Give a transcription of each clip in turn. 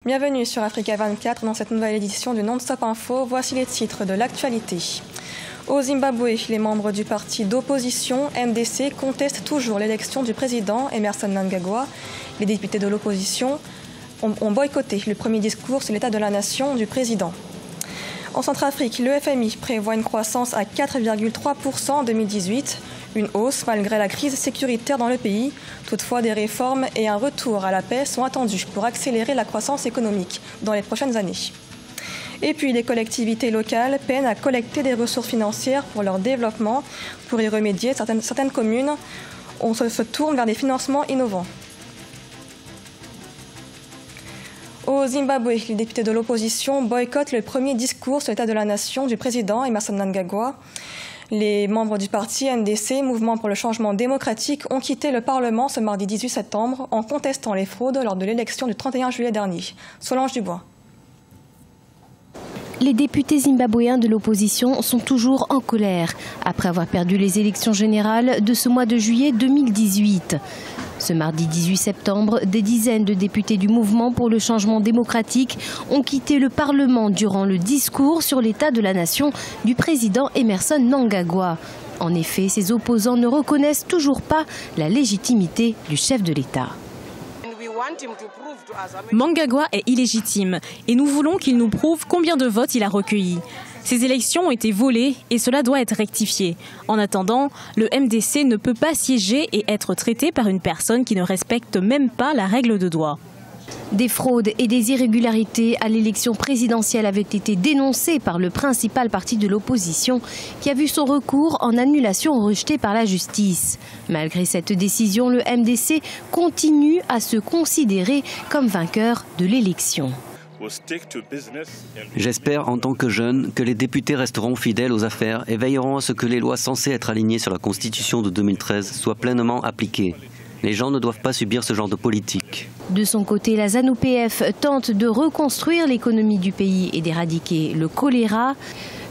Bienvenue sur Africa 24 dans cette nouvelle édition du Non-Stop Info. Voici les titres de l'actualité. Au Zimbabwe, les membres du parti d'opposition MDC contestent toujours l'élection du président Emmerson Mnangagwa. Les députés de l'opposition ont boycotté le premier discours sur l'état de la nation du président. En Centrafrique, le FMI prévoit une croissance à 4,3% en 2018. Une hausse malgré la crise sécuritaire dans le pays. Toutefois, des réformes et un retour à la paix sont attendus pour accélérer la croissance économique dans les prochaines années. Et puis, les collectivités locales peinent à collecter des ressources financières pour leur développement. Pour y remédier, certaines communes se tournent vers des financements innovants. Au Zimbabwe, les députés de l'opposition boycottent le premier discours sur l'état de la nation du président Emmerson Mnangagwa. Les membres du parti NDC, Mouvement pour le changement démocratique, ont quitté le Parlement ce mardi 18 septembre en contestant les fraudes lors de l'élection du 31 juillet dernier. Solange Dubois. Les députés zimbabwéens de l'opposition sont toujours en colère après avoir perdu les élections générales de ce mois de juillet 2018. Ce mardi 18 septembre, des dizaines de députés du Mouvement pour le changement démocratique ont quitté le Parlement durant le discours sur l'état de la nation du président Emmerson Mnangagwa. En effet, ses opposants ne reconnaissent toujours pas la légitimité du chef de l'État. Mnangagwa est illégitime et nous voulons qu'il nous prouve combien de votes il a recueillis. Ces élections ont été volées et cela doit être rectifié. En attendant, le MDC ne peut pas siéger et être traité par une personne qui ne respecte même pas la règle de droit. Des fraudes et des irrégularités à l'élection présidentielle avaient été dénoncées par le principal parti de l'opposition qui a vu son recours en annulation rejeté par la justice. Malgré cette décision, le MDC continue à se considérer comme vainqueur de l'élection. J'espère en tant que jeune que les députés resteront fidèles aux affaires et veilleront à ce que les lois censées être alignées sur la Constitution de 2013 soient pleinement appliquées. Les gens ne doivent pas subir ce genre de politique. De son côté, la ZANU-PF tente de reconstruire l'économie du pays et d'éradiquer le choléra.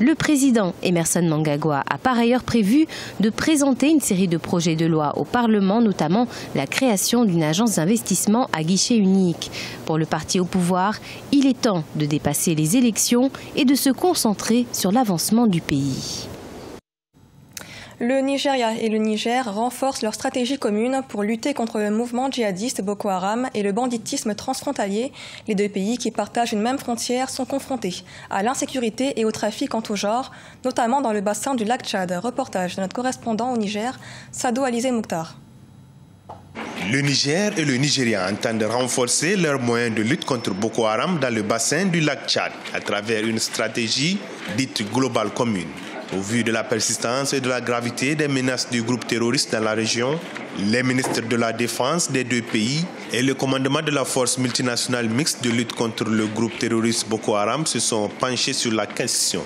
Le président Emmerson Mnangagwa a par ailleurs prévu de présenter une série de projets de loi au Parlement, notamment la création d'une agence d'investissement à guichet unique. Pour le parti au pouvoir, il est temps de dépasser les élections et de se concentrer sur l'avancement du pays. Le Nigeria et le Niger renforcent leur stratégie commune pour lutter contre le mouvement djihadiste Boko Haram et le banditisme transfrontalier. Les deux pays qui partagent une même frontière sont confrontés à l'insécurité et au trafic en tout genre, notamment dans le bassin du lac Tchad. Reportage de notre correspondant au Niger, Sado Alizé Mouktar. Le Niger et le Nigeria entendent renforcer leurs moyens de lutte contre Boko Haram dans le bassin du lac Tchad à travers une stratégie dite globale commune. Au vu de la persistance et de la gravité des menaces du groupe terroriste dans la région, les ministres de la Défense des deux pays et le commandement de la force multinationale mixte de lutte contre le groupe terroriste Boko Haram se sont penchés sur la question.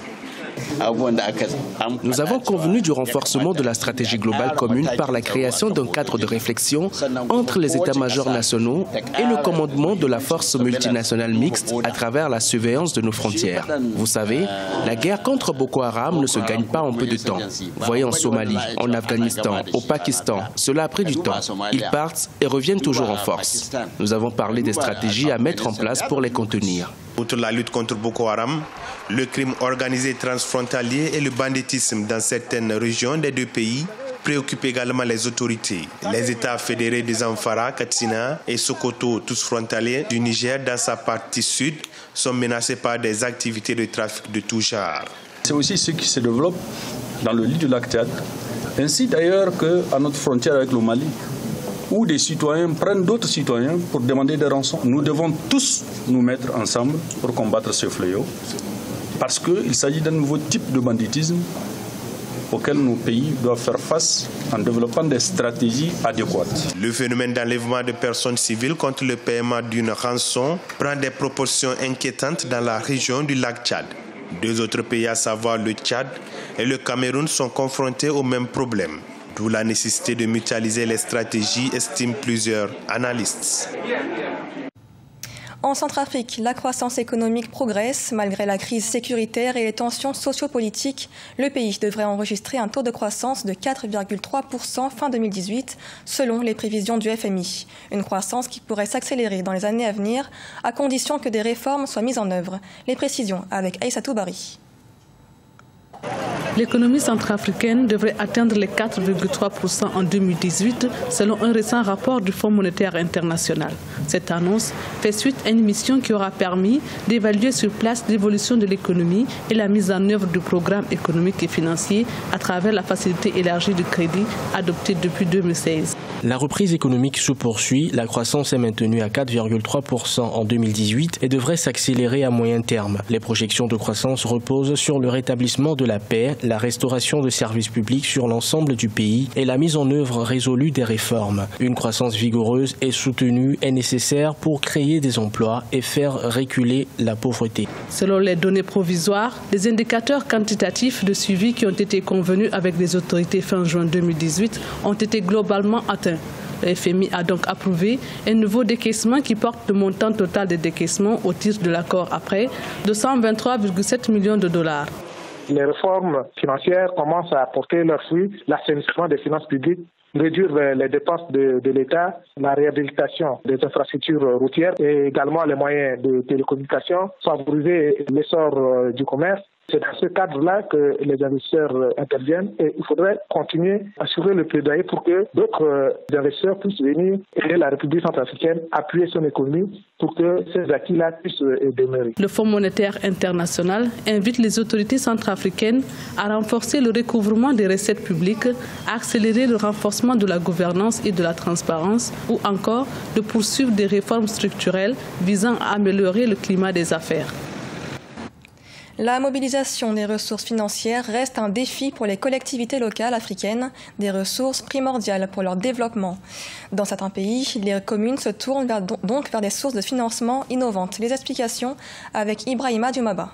Nous avons convenu du renforcement de la stratégie globale commune par la création d'un cadre de réflexion entre les états-majors nationaux et le commandement de la force multinationale mixte à travers la surveillance de nos frontières. Vous savez, la guerre contre Boko Haram ne se gagne pas en peu de temps. Voyez en Somalie, en Afghanistan, au Pakistan, cela a pris du temps. Ils partent et reviennent toujours en force. Nous avons parlé des stratégies à mettre en place pour les contenir. Outre la lutte contre Boko Haram, le crime organisé transfrontalier et le banditisme dans certaines régions des deux pays préoccupent également les autorités. Les États fédérés de Zamfara, Katsina et Sokoto, tous frontaliers du Niger dans sa partie sud, sont menacés par des activités de trafic de tout genre. C'est aussi ce qui se développe dans le lit du lac Tchad, ainsi d'ailleurs qu'à notre frontière avec le Mali, où des citoyens prennent d'autres citoyens pour demander des rançons. Nous devons tous nous mettre ensemble pour combattre ce fléau, parce qu'il s'agit d'un nouveau type de banditisme auquel nos pays doivent faire face en développant des stratégies adéquates. Le phénomène d'enlèvement de personnes civiles contre le paiement d'une rançon prend des proportions inquiétantes dans la région du lac Tchad. Deux autres pays, à savoir le Tchad et le Cameroun, sont confrontés au même problème. D'où la nécessité de mutualiser les stratégies, estiment plusieurs analystes. En Centrafrique, la croissance économique progresse malgré la crise sécuritaire et les tensions sociopolitiques. Le pays devrait enregistrer un taux de croissance de 4,3% fin 2018, selon les prévisions du FMI. Une croissance qui pourrait s'accélérer dans les années à venir, à condition que des réformes soient mises en œuvre. Les précisions avec Aïssatou Bari. L'économie centrafricaine devrait atteindre les 4,3% en 2018, selon un récent rapport du Fonds monétaire international. Cette annonce fait suite à une mission qui aura permis d'évaluer sur place l'évolution de l'économie et la mise en œuvre du programme économique et financier à travers la facilité élargie de crédit adoptée depuis 2016. La reprise économique se poursuit, la croissance est maintenue à 4,3% en 2018 et devrait s'accélérer à moyen terme. Les projections de croissance reposent sur le rétablissement de la paix, la restauration de services publics sur l'ensemble du pays et la mise en œuvre résolue des réformes. Une croissance vigoureuse et soutenue est nécessaire pour créer des emplois et faire reculer la pauvreté. Selon les données provisoires, les indicateurs quantitatifs de suivi qui ont été convenus avec les autorités fin juin 2018 ont été globalement atteints. Le FMI a donc approuvé un nouveau décaissement qui porte le montant total des décaissements au titre de l'accord après de 123,7 millions de dollars. Les réformes financières commencent à porter leurs fruits, l'assainissement des finances publiques, réduire les dépenses de l'État, la réhabilitation des infrastructures routières et également les moyens de télécommunication, favoriser l'essor du commerce. C'est dans ce cadre-là que les investisseurs interviennent et il faudrait continuer à assurer le plaidoyer pour que d'autres investisseurs puissent venir aider la République centrafricaine, appuyer son économie pour que ces acquis-là puissent demeurer. Le Fonds monétaire international invite les autorités centrafricaines à renforcer le recouvrement des recettes publiques, à accélérer le renforcement de la gouvernance et de la transparence ou encore de poursuivre des réformes structurelles visant à améliorer le climat des affaires. La mobilisation des ressources financières reste un défi pour les collectivités locales africaines, des ressources primordiales pour leur développement. Dans certains pays, les communes se tournent donc vers des sources de financement innovantes. Les explications avec Ibrahima Djoumaba.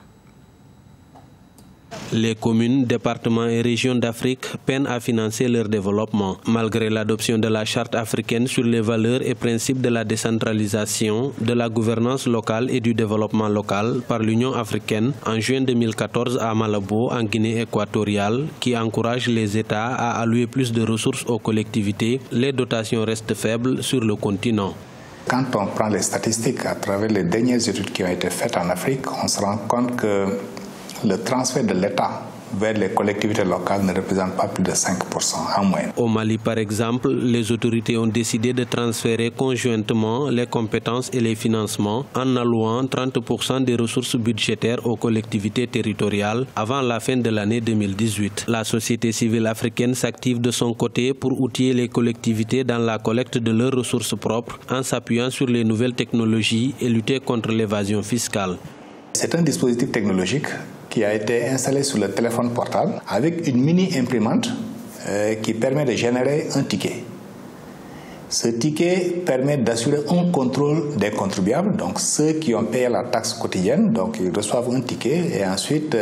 Les communes, départements et régions d'Afrique peinent à financer leur développement. Malgré l'adoption de la Charte africaine sur les valeurs et principes de la décentralisation, de la gouvernance locale et du développement local par l'Union africaine en juin 2014 à Malabo, en Guinée équatoriale, qui encourage les États à allouer plus de ressources aux collectivités, les dotations restent faibles sur le continent. Quand on prend les statistiques à travers les dernières études qui ont été faites en Afrique, on se rend compte que le transfert de l'État vers les collectivités locales ne représente pas plus de 5% en moyenne. Au Mali, par exemple, les autorités ont décidé de transférer conjointement les compétences et les financements en allouant 30% des ressources budgétaires aux collectivités territoriales avant la fin de l'année 2018. La société civile africaine s'active de son côté pour outiller les collectivités dans la collecte de leurs ressources propres en s'appuyant sur les nouvelles technologies et lutter contre l'évasion fiscale. C'est un dispositif technologique qui a été installé sur le téléphone portable avec une mini-imprimante qui permet de générer un ticket. Ce ticket permet d'assurer un contrôle des contribuables, donc ceux qui ont payé la taxe quotidienne, donc ils reçoivent un ticket et ensuite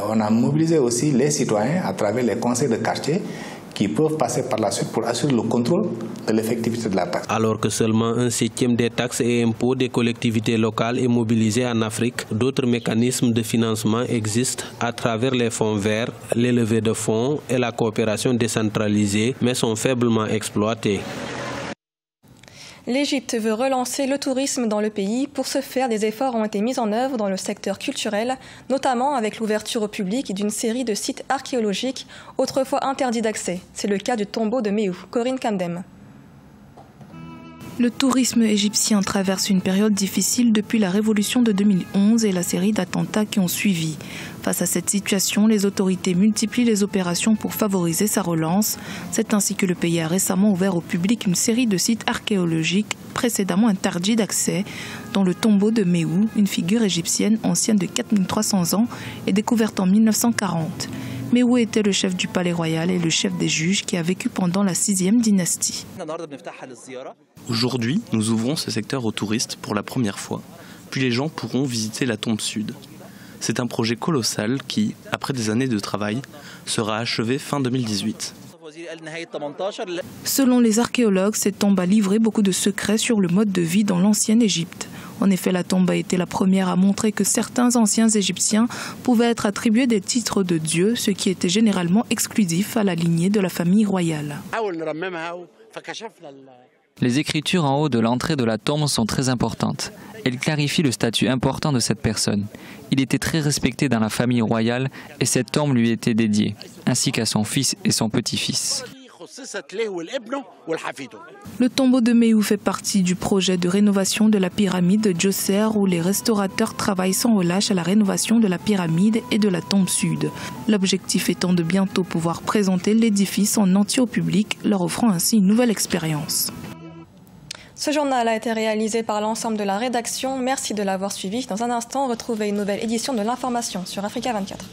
on a mobilisé aussi les citoyens à travers les conseils de quartier qui peuvent passer par la suite pour assurer le contrôle de l'effectivité de la taxe. Alors que seulement 1/7 des taxes et impôts des collectivités locales est mobilisé en Afrique, d'autres mécanismes de financement existent à travers les fonds verts, les levées de fonds et la coopération décentralisée, mais sont faiblement exploités. L'Égypte veut relancer le tourisme dans le pays. Pour ce faire, des efforts ont été mis en œuvre dans le secteur culturel, notamment avec l'ouverture au public d'une série de sites archéologiques autrefois interdits d'accès. C'est le cas du tombeau de Méhou. Corinne Kandem. Le tourisme égyptien traverse une période difficile depuis la révolution de 2011 et la série d'attentats qui ont suivi. Face à cette situation, les autorités multiplient les opérations pour favoriser sa relance. C'est ainsi que le pays a récemment ouvert au public une série de sites archéologiques précédemment interdits d'accès, dont le tombeau de Méhou, une figure égyptienne ancienne de 4300 ans et découverte en 1940. Méhou était le chef du palais royal et le chef des juges qui a vécu pendant la 6e dynastie. Aujourd'hui, nous ouvrons ce secteur aux touristes pour la première fois, puis les gens pourront visiter la tombe sud. C'est un projet colossal qui, après des années de travail, sera achevé fin 2018. Selon les archéologues, cette tombe a livré beaucoup de secrets sur le mode de vie dans l'ancienne Égypte. En effet, la tombe a été la première à montrer que certains anciens Égyptiens pouvaient être attribués des titres de dieu, ce qui était généralement exclusif à la lignée de la famille royale. Les écritures en haut de l'entrée de la tombe sont très importantes. Elles clarifient le statut important de cette personne. Il était très respecté dans la famille royale et cette tombe lui était dédiée, ainsi qu'à son fils et son petit-fils. Le tombeau de Méhou fait partie du projet de rénovation de la pyramide de Djoser où les restaurateurs travaillent sans relâche à la rénovation de la pyramide et de la tombe sud. L'objectif étant de bientôt pouvoir présenter l'édifice en entier au public, leur offrant ainsi une nouvelle expérience. Ce journal a été réalisé par l'ensemble de la rédaction. Merci de l'avoir suivi. Dans un instant, retrouvez une nouvelle édition de l'information sur Africa 24.